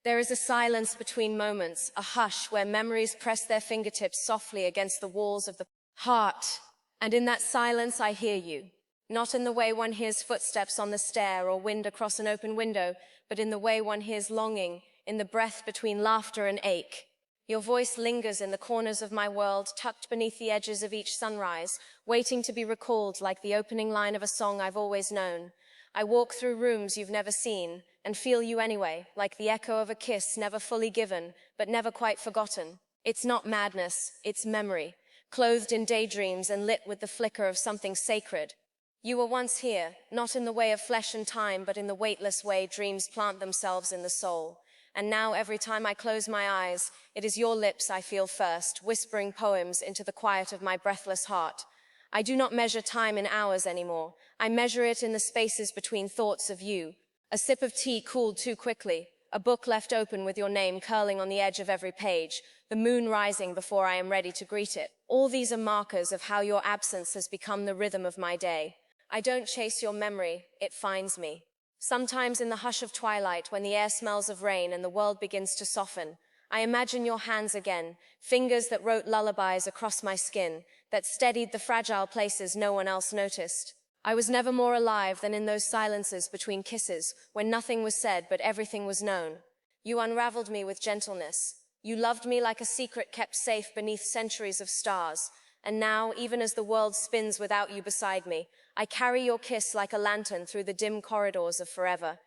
There is a silence between moments, a hush where memories press their fingertips softly against the walls of the heart. And in that silence I hear you. Not in the way one hears footsteps on the stair or wind across an open window, but in the way one hears longing, in the breath between laughter and ache. Your voice lingers in the corners of my world, tucked beneath the edges of each sunrise, waiting to be recalled like the opening line of a song I've always known. I walk through rooms you've never seen, and feel you anyway, like the echo of a kiss never fully given, but never quite forgotten. It's not madness, it's memory, clothed in daydreams and lit with the flicker of something sacred. You were once here, not in the way of flesh and time, but in the weightless way dreams plant themselves in the soul. And now every time I close my eyes, it is your lips I feel first, whispering poems into the quiet of my breathless heart. I do not measure time in hours anymore. I measure it in the spaces between thoughts of you. A sip of tea cooled too quickly, a book left open with your name curling on the edge of every page, the moon rising before I am ready to greet it. All these are markers of how your absence has become the rhythm of my day. I don't chase your memory, it finds me. Sometimes in the hush of twilight, when the air smells of rain and the world begins to soften, I imagine your hands again, fingers that wrote lullabies across my skin, that steadied the fragile places no one else noticed. I was never more alive than in those silences between kisses, when nothing was said but everything was known. You unraveled me with gentleness. You loved me like a secret kept safe beneath centuries of stars. And now, even as the world spins without you beside me, I carry your kiss like a lantern through the dim corridors of forever.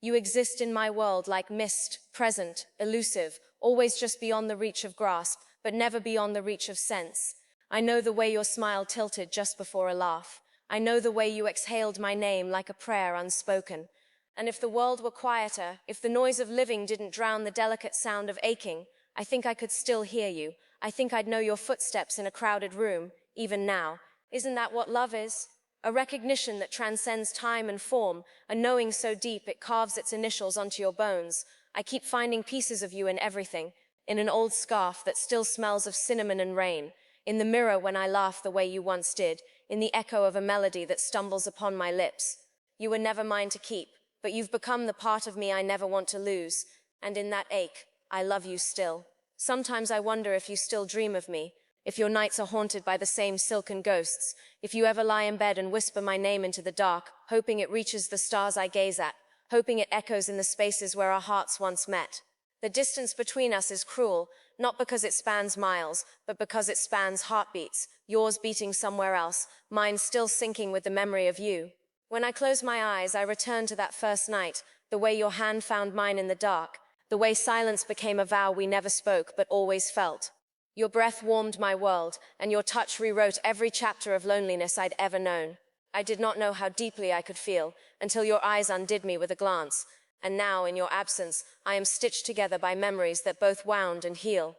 You exist in my world like mist, present, elusive, always just beyond the reach of grasp, but never beyond the reach of sense. I know the way your smile tilted just before a laugh. I know the way you exhaled my name like a prayer unspoken. And if the world were quieter, if the noise of living didn't drown the delicate sound of aching, I think I could still hear you. I think I'd know your footsteps in a crowded room, even now. Isn't that what love is? A recognition that transcends time and form, a knowing so deep it carves its initials onto your bones. I keep finding pieces of you in everything, in an old scarf that still smells of cinnamon and rain, in the mirror when I laugh the way you once did, in the echo of a melody that stumbles upon my lips. You were never mine to keep, but you've become the part of me I never want to lose, and in that ache, I love you still. Sometimes I wonder if you still dream of me, if your nights are haunted by the same silken ghosts, if you ever lie in bed and whisper my name into the dark, hoping it reaches the stars I gaze at, hoping it echoes in the spaces where our hearts once met. The distance between us is cruel, not because it spans miles, but because it spans heartbeats, yours beating somewhere else, mine still sinking with the memory of you. When I close my eyes, I return to that first night, the way your hand found mine in the dark, the way silence became a vow we never spoke but always felt. Your breath warmed my world, and your touch rewrote every chapter of loneliness I'd ever known. I did not know how deeply I could feel, until your eyes undid me with a glance. And now, in your absence, I am stitched together by memories that both wound and heal.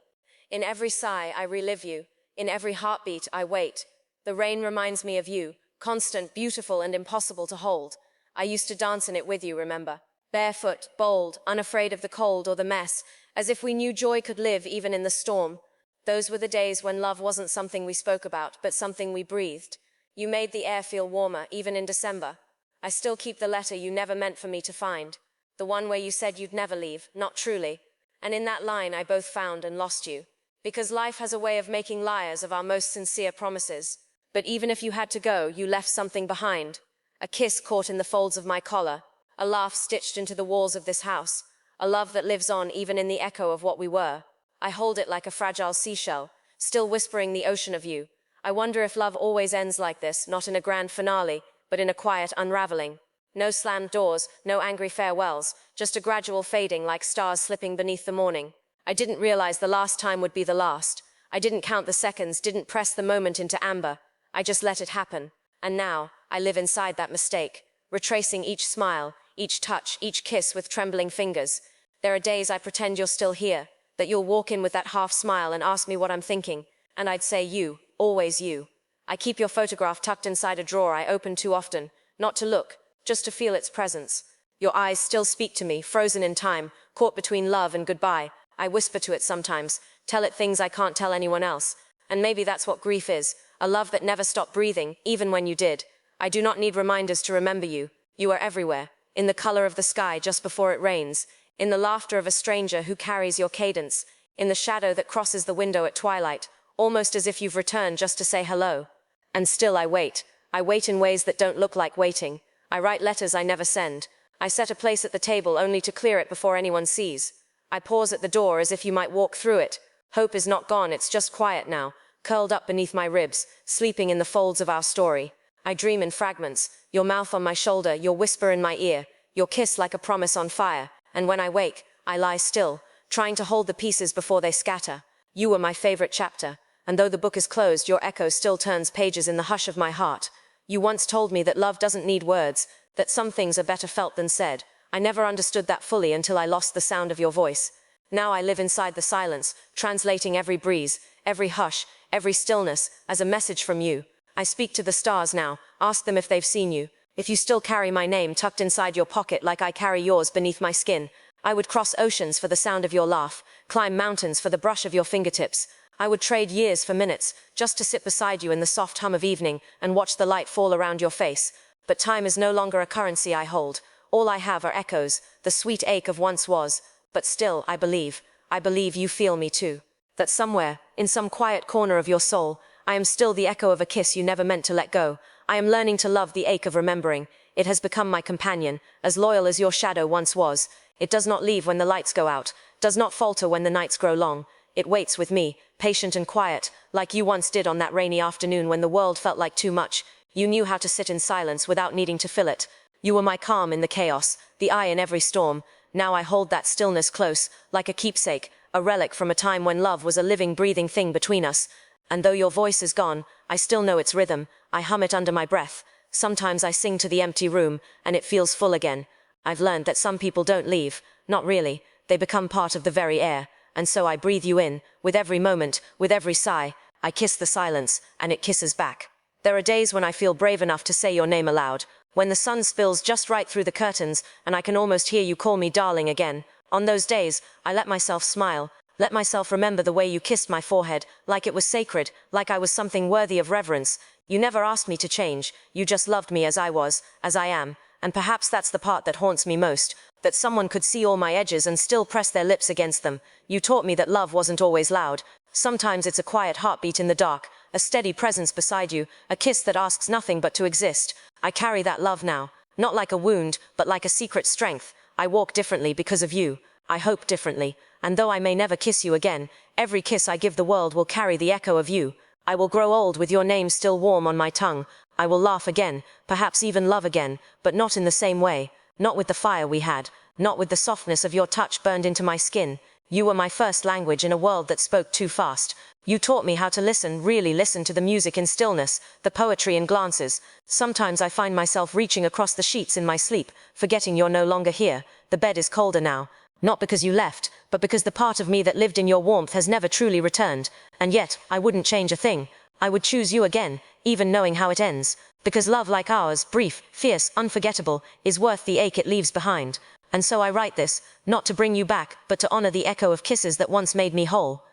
In every sigh, I relive you. In every heartbeat, I wait. The rain reminds me of you, constant, beautiful, and impossible to hold. I used to dance in it with you, remember? Barefoot, bold, unafraid of the cold or the mess, as if we knew joy could live even in the storm. Those were the days when love wasn't something we spoke about, but something we breathed. You made the air feel warmer, even in December. I still keep the letter you never meant for me to find. The one where you said you'd never leave, not truly. And in that line I both found and lost you. Because life has a way of making liars of our most sincere promises. But even if you had to go, you left something behind. A kiss caught in the folds of my collar. A laugh stitched into the walls of this house. A love that lives on even in the echo of what we were. I hold it like a fragile seashell, still whispering the ocean of you. I wonder if love always ends like this, not in a grand finale, but in a quiet unraveling. No slammed doors, no angry farewells, just a gradual fading like stars slipping beneath the morning. I didn't realize the last time would be the last. I didn't count the seconds, didn't press the moment into amber. I just let it happen. And now, I live inside that mistake, retracing each smile, each touch, each kiss with trembling fingers. There are days I pretend you're still here, that you'll walk in with that half smile and ask me what I'm thinking, and I'd say you, always you. I keep your photograph tucked inside a drawer I open too often, not to look, just to feel its presence. Your eyes still speak to me, frozen in time, caught between love and goodbye. I whisper to it sometimes, tell it things I can't tell anyone else. And maybe that's what grief is, a love that never stopped breathing, even when you did. I do not need reminders to remember you. You are everywhere, in the color of the sky just before it rains, in the laughter of a stranger who carries your cadence, in the shadow that crosses the window at twilight, almost as if you've returned just to say hello. And still I wait. I wait in ways that don't look like waiting. I write letters I never send. I set a place at the table only to clear it before anyone sees. I pause at the door as if you might walk through it. Hope is not gone, it's just quiet now, curled up beneath my ribs, sleeping in the folds of our story. I dream in fragments, your mouth on my shoulder, your whisper in my ear, your kiss like a promise on fire, and when I wake, I lie still, trying to hold the pieces before they scatter. You were my favorite chapter, and though the book is closed, your echo still turns pages in the hush of my heart. You once told me that love doesn't need words, that some things are better felt than said. I never understood that fully until I lost the sound of your voice. Now I live inside the silence, translating every breeze, every hush, every stillness, as a message from you. I speak to the stars now, ask them if they've seen you, if you still carry my name tucked inside your pocket like I carry yours beneath my skin. I would cross oceans for the sound of your laugh, climb mountains for the brush of your fingertips. I would trade years for minutes, just to sit beside you in the soft hum of evening and watch the light fall around your face. But time is no longer a currency I hold. All I have are echoes, the sweet ache of once was. But still, I believe you feel me too. That somewhere, in some quiet corner of your soul, I am still the echo of a kiss you never meant to let go. I am learning to love the ache of remembering. It has become my companion, as loyal as your shadow once was. It does not leave when the lights go out, does not falter when the nights grow long. It waits with me, patient and quiet, like you once did on that rainy afternoon when the world felt like too much. You knew how to sit in silence without needing to fill it. You were my calm in the chaos, the eye in every storm. Now I hold that stillness close, like a keepsake, a relic from a time when love was a living, breathing thing between us. And though your voice is gone, I still know its rhythm. I hum it under my breath. Sometimes I sing to the empty room, and it feels full again. I've learned that some people don't leave. Not really. They become part of the very air. And so I breathe you in, with every moment, with every sigh. I kiss the silence, and it kisses back. There are days when I feel brave enough to say your name aloud, when the sun spills just right through the curtains, and I can almost hear you call me darling again. On those days, I let myself smile, let myself remember the way you kissed my forehead, like it was sacred, like I was something worthy of reverence. You never asked me to change, you just loved me as I was, as I am, and perhaps that's the part that haunts me most, that someone could see all my edges and still press their lips against them. You taught me that love wasn't always loud. Sometimes it's a quiet heartbeat in the dark, a steady presence beside you, a kiss that asks nothing but to exist. I carry that love now, not like a wound, but like a secret strength. I walk differently because of you. I hope differently, and though I may never kiss you again, every kiss I give the world will carry the echo of you. I will grow old with your name still warm on my tongue. I will laugh again, perhaps even love again, but not in the same way, not with the fire we had, not with the softness of your touch burned into my skin. You were my first language in a world that spoke too fast. You taught me how to listen, really listen to the music in stillness, the poetry in glances. Sometimes I find myself reaching across the sheets in my sleep, forgetting you're no longer here. The bed is colder now. Not because you left, but because the part of me that lived in your warmth has never truly returned. And yet, I wouldn't change a thing. I would choose you again, even knowing how it ends. Because love like ours, brief, fierce, unforgettable, is worth the ache it leaves behind. And so I write this, not to bring you back, but to honor the echo of kisses that once made me whole.